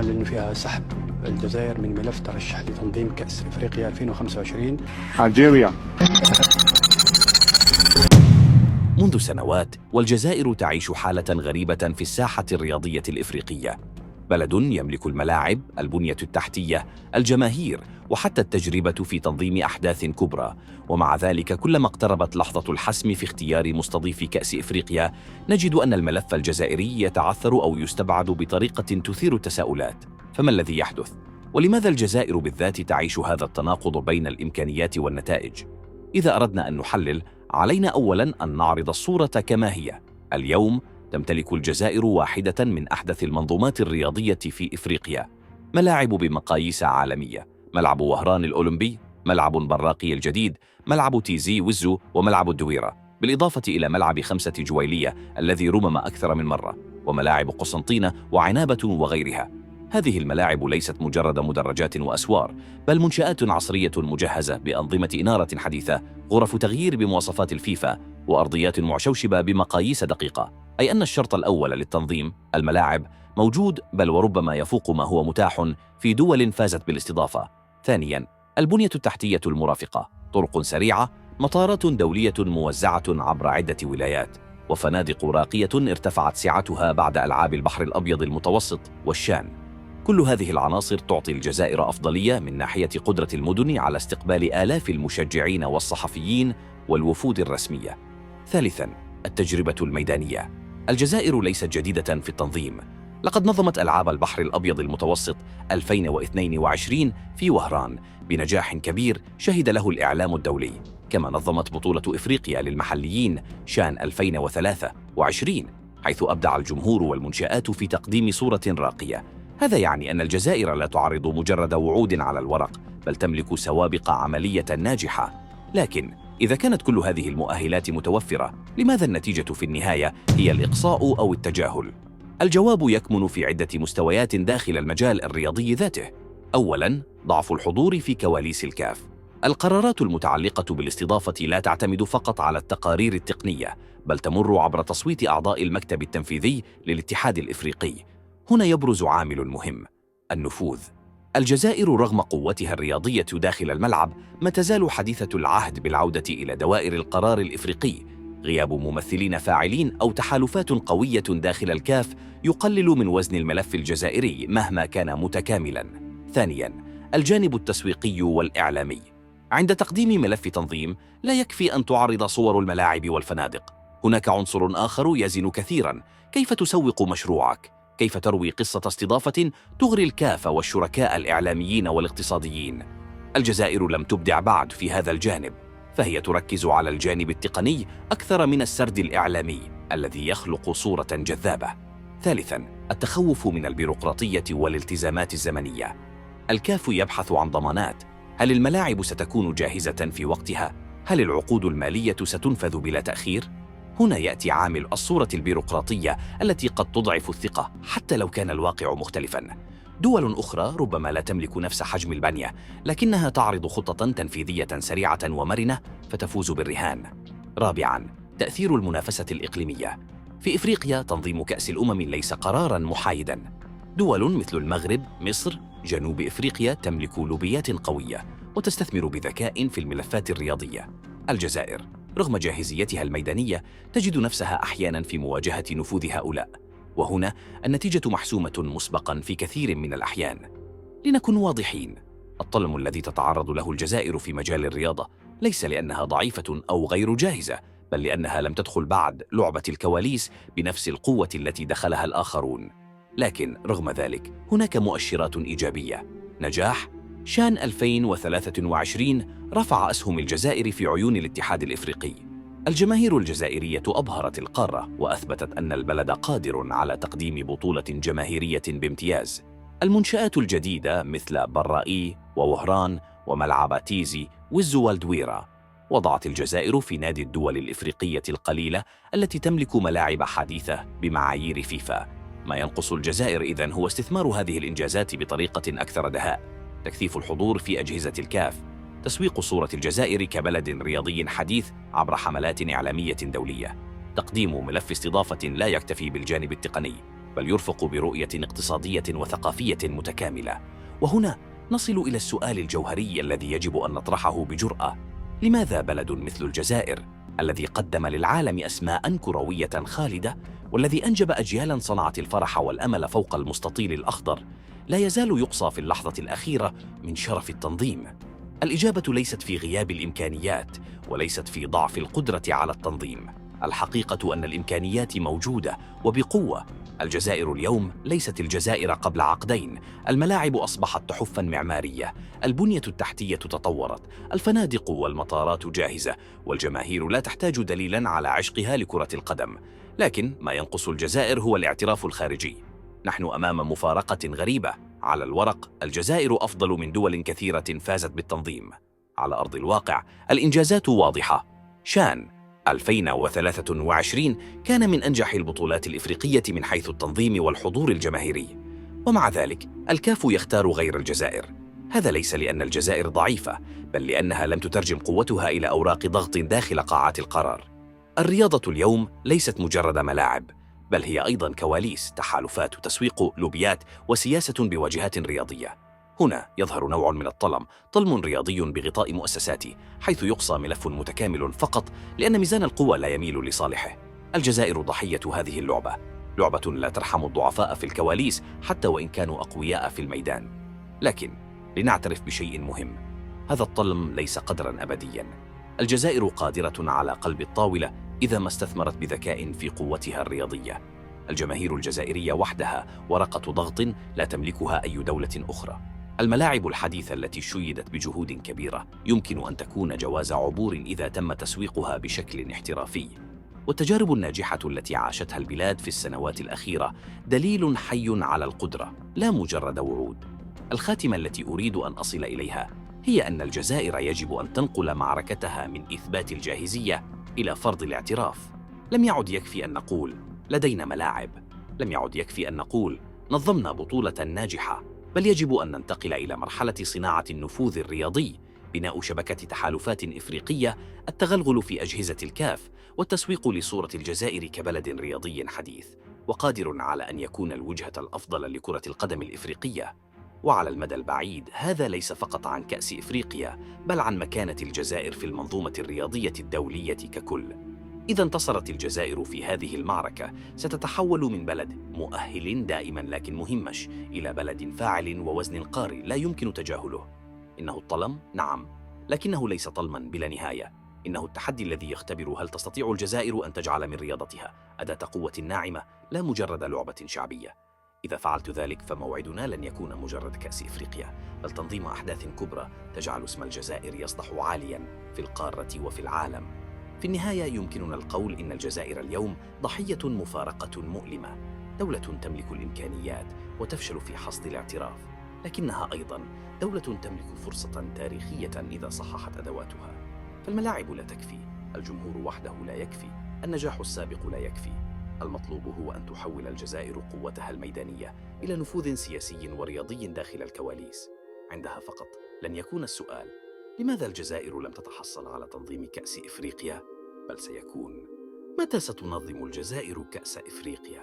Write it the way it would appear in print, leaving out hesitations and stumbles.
أعلن فيها سحب الجزائر من ملف ترشح لتنظيم كأس إفريقيا 2025. Algeria. منذ سنوات والجزائر تعيش حالة غريبة في الساحة الرياضية الإفريقية. بلد يملك الملاعب، البنية التحتية، الجماهير وحتى التجربة في تنظيم أحداث كبرى، ومع ذلك كلما اقتربت لحظة الحسم في اختيار مستضيف كأس إفريقيا نجد أن الملف الجزائري يتعثر أو يستبعد بطريقة تثير التساؤلات. فما الذي يحدث؟ ولماذا الجزائر بالذات تعيش هذا التناقض بين الإمكانيات والنتائج؟ إذا أردنا أن نحلل، علينا أولاً أن نعرض الصورة كما هي. اليوم تمتلك الجزائر واحدة من أحدث المنظومات الرياضية في إفريقيا، ملاعب بمقاييس عالمية: ملعب وهران الأولمبي، ملعب براقي الجديد، ملعب تيزي وزو، وملعب الدويرة، بالإضافة إلى ملعب 5 جويلية الذي رمم أكثر من مرة، وملاعب قسنطينة وعنابة وغيرها. هذه الملاعب ليست مجرد مدرجات وأسوار، بل منشآت عصرية مجهزة بأنظمة إنارة حديثة، غرف تغيير بمواصفات الفيفا، وأرضيات معشوشبة بمقاييس دقيقة. أي أن الشرط الأول للتنظيم، الملاعب، موجود بل وربما يفوق ما هو متاح في دول فازت بالاستضافة. ثانياً، البنية التحتية المرافقة: طرق سريعة، مطارات دولية موزعة عبر عدة ولايات، وفنادق راقية ارتفعت سعتها بعد ألعاب البحر الأبيض المتوسط والشان. كل هذه العناصر تعطي الجزائر أفضلية من ناحية قدرة المدن على استقبال آلاف المشجعين والصحفيين والوفود الرسمية. ثالثاً، التجربة الميدانية. الجزائر ليست جديدة في التنظيم، لقد نظمت ألعاب البحر الأبيض المتوسط 2022 في وهران بنجاح كبير شهد له الإعلام الدولي، كما نظمت بطولة إفريقيا للمحليين شان 2023 حيث أبدع الجمهور والمنشآت في تقديم صورة راقية. هذا يعني أن الجزائر لا تعرض مجرد وعود على الورق، بل تملك سوابق عملية ناجحة. لكن إذا كانت كل هذه المؤهلات متوفرة، لماذا النتيجة في النهاية هي الإقصاء أو التجاهل؟ الجواب يكمن في عدة مستويات داخل المجال الرياضي ذاته. أولاً، ضعف الحضور في كواليس الكاف. القرارات المتعلقة بالاستضافة لا تعتمد فقط على التقارير التقنية، بل تمر عبر تصويت أعضاء المكتب التنفيذي للاتحاد الإفريقي. هنا يبرز عامل مهم: النفوذ. الجزائر رغم قوتها الرياضية داخل الملعب ما تزال حديثة العهد بالعودة إلى دوائر القرار الإفريقي. غياب ممثلين فاعلين أو تحالفات قوية داخل الكاف يقلل من وزن الملف الجزائري مهما كان متكاملاً. ثانياً، الجانب التسويقي والإعلامي. عند تقديم ملف تنظيم لا يكفي أن تعرض صور الملاعب والفنادق، هناك عنصر آخر يزن كثيراً: كيف تسوق مشروعك؟ كيف تروي قصة استضافة تغري الكاف والشركاء الإعلاميين والاقتصاديين؟ الجزائر لم تبدع بعد في هذا الجانب، فهي تركز على الجانب التقني أكثر من السرد الإعلامي الذي يخلق صورة جذابة. ثالثاً، التخوف من البيروقراطية والالتزامات الزمنية. الكاف يبحث عن ضمانات: هل الملاعب ستكون جاهزة في وقتها؟ هل العقود المالية ستنفذ بلا تأخير؟ هنا يأتي عامل الصورة البيروقراطية التي قد تضعف الثقة حتى لو كان الواقع مختلفاً. دول أخرى ربما لا تملك نفس حجم البنية، لكنها تعرض خطة تنفيذية سريعة ومرنة فتفوز بالرهان. رابعاً، تأثير المنافسة الإقليمية. في إفريقيا تنظيم كأس الأمم ليس قراراً محايداً. دول مثل المغرب، مصر، جنوب إفريقيا تملك لوبيات قوية وتستثمر بذكاء في الملفات الرياضية. الجزائر رغم جاهزيتها الميدانية تجد نفسها أحياناً في مواجهة نفوذ هؤلاء، وهنا النتيجة محسومة مسبقاً في كثير من الأحيان. لنكن واضحين، الظلم الذي تتعرض له الجزائر في مجال الرياضة ليس لأنها ضعيفة أو غير جاهزة، بل لأنها لم تدخل بعد لعبة الكواليس بنفس القوة التي دخلها الآخرون. لكن رغم ذلك هناك مؤشرات إيجابية. نجاح شان 2023 رفع أسهم الجزائر في عيون الاتحاد الإفريقي. الجماهير الجزائرية أبهرت القارة وأثبتت أن البلد قادر على تقديم بطولة جماهيرية بامتياز. المنشآت الجديدة مثل برائي ووهران وملعب تيزي وزو والدويرة وضعت الجزائر في نادي الدول الإفريقية القليلة التي تملك ملاعب حديثة بمعايير فيفا. ما ينقص الجزائر إذن هو استثمار هذه الإنجازات بطريقة أكثر دهاء: تكثيف الحضور في أجهزة الكاف، تسويق صورة الجزائر كبلد رياضي حديث عبر حملات إعلامية دولية، تقديم ملف استضافة لا يكتفي بالجانب التقني، بل يرفق برؤية اقتصادية وثقافية متكاملة. وهنا نصل إلى السؤال الجوهري الذي يجب أن نطرحه بجرأة: لماذا بلد مثل الجزائر، الذي قدم للعالم أسماء كروية خالدة والذي أنجب أجيالاً صنعت الفرح والأمل فوق المستطيل الأخضر، لا يزال يقصى في اللحظة الأخيرة من شرف التنظيم؟ الإجابة ليست في غياب الإمكانيات، وليست في ضعف القدرة على التنظيم. الحقيقة أن الإمكانيات موجودة وبقوة. الجزائر اليوم ليست الجزائر قبل عقدين. الملاعب أصبحت تحفاً معمارية، البنية التحتية تطورت، الفنادق والمطارات جاهزة، والجماهير لا تحتاج دليلاً على عشقها لكرة القدم. لكن ما ينقص الجزائر هو الاعتراف الخارجي. نحن أمام مفارقة غريبة. على الورق الجزائر أفضل من دول كثيرة فازت بالتنظيم. على أرض الواقع الإنجازات واضحة. شان 2023 كان من أنجح البطولات الإفريقية من حيث التنظيم والحضور الجماهيري، ومع ذلك الكاف يختار غير الجزائر. هذا ليس لأن الجزائر ضعيفة، بل لأنها لم تترجم قوتها إلى أوراق ضغط داخل قاعات القرار. الرياضة اليوم ليست مجرد ملاعب، بل هي أيضاً كواليس، تحالفات وتسويق، لوبيات وسياسة بواجهات رياضية. هنا يظهر نوع من الطلم، طلم رياضي بغطاء مؤسساتي، حيث يقصى ملف متكامل فقط لأن ميزان القوى لا يميل لصالحه. الجزائر ضحية هذه اللعبة، لعبة لا ترحم الضعفاء في الكواليس حتى وإن كانوا أقوياء في الميدان. لكن لنعترف بشيء مهم: هذا الطلم ليس قدراً أبدياً. الجزائر قادرة على قلب الطاولة إذا ما استثمرت بذكاء في قوتها الرياضية. الجماهير الجزائرية وحدها ورقة ضغط لا تملكها أي دولة أخرى. الملاعب الحديثة التي شيدت بجهود كبيرة يمكن أن تكون جواز عبور إذا تم تسويقها بشكل احترافي. والتجارب الناجحة التي عاشتها البلاد في السنوات الأخيرة دليل حي على القدرة، لا مجرد وعود. الخاتمة التي أريد أن أصل إليها هي أن الجزائر يجب أن تنقل معركتها من إثبات الجاهزية إلى فرض الاعتراف. لم يعد يكفي أن نقول لدينا ملاعب، لم يعد يكفي أن نقول نظمنا بطولة ناجحة، بل يجب أن ننتقل إلى مرحلة صناعة النفوذ الرياضي، بناء شبكة تحالفات إفريقية، التغلغل في أجهزة الكاف، والتسويق لصورة الجزائر كبلد رياضي حديث وقادر على أن يكون الوجهة الأفضل لكرة القدم الإفريقية. وعلى المدى البعيد هذا ليس فقط عن كأس إفريقيا، بل عن مكانة الجزائر في المنظومة الرياضية الدولية ككل. إذا انتصرت الجزائر في هذه المعركة ستتحول من بلد مؤهل دائما لكن مهمش إلى بلد فاعل ووزن قاري لا يمكن تجاهله. إنه الطلم، نعم، لكنه ليس طلما بلا نهاية. إنه التحدي الذي يختبر هل تستطيع الجزائر أن تجعل من رياضتها أداة قوة ناعمة لا مجرد لعبة شعبية. إذا فعلت ذلك فموعدنا لن يكون مجرد كأس إفريقيا، بل تنظيم أحداث كبرى تجعل اسم الجزائر يصدح عاليا في القارة وفي العالم. في النهاية يمكننا القول إن الجزائر اليوم ضحية مفارقة مؤلمة، دولة تملك الإمكانيات وتفشل في حصد الاعتراف، لكنها أيضا دولة تملك فرصة تاريخية إذا صححت أدواتها. فالملاعب لا تكفي، الجمهور وحده لا يكفي، النجاح السابق لا يكفي. المطلوب هو أن تحول الجزائر قوتها الميدانية إلى نفوذ سياسي ورياضي داخل الكواليس. عندها فقط لن يكون السؤال لماذا الجزائر لم تتحصل على تنظيم كأس إفريقيا، بل سيكون متى ستنظم الجزائر كأس إفريقيا؟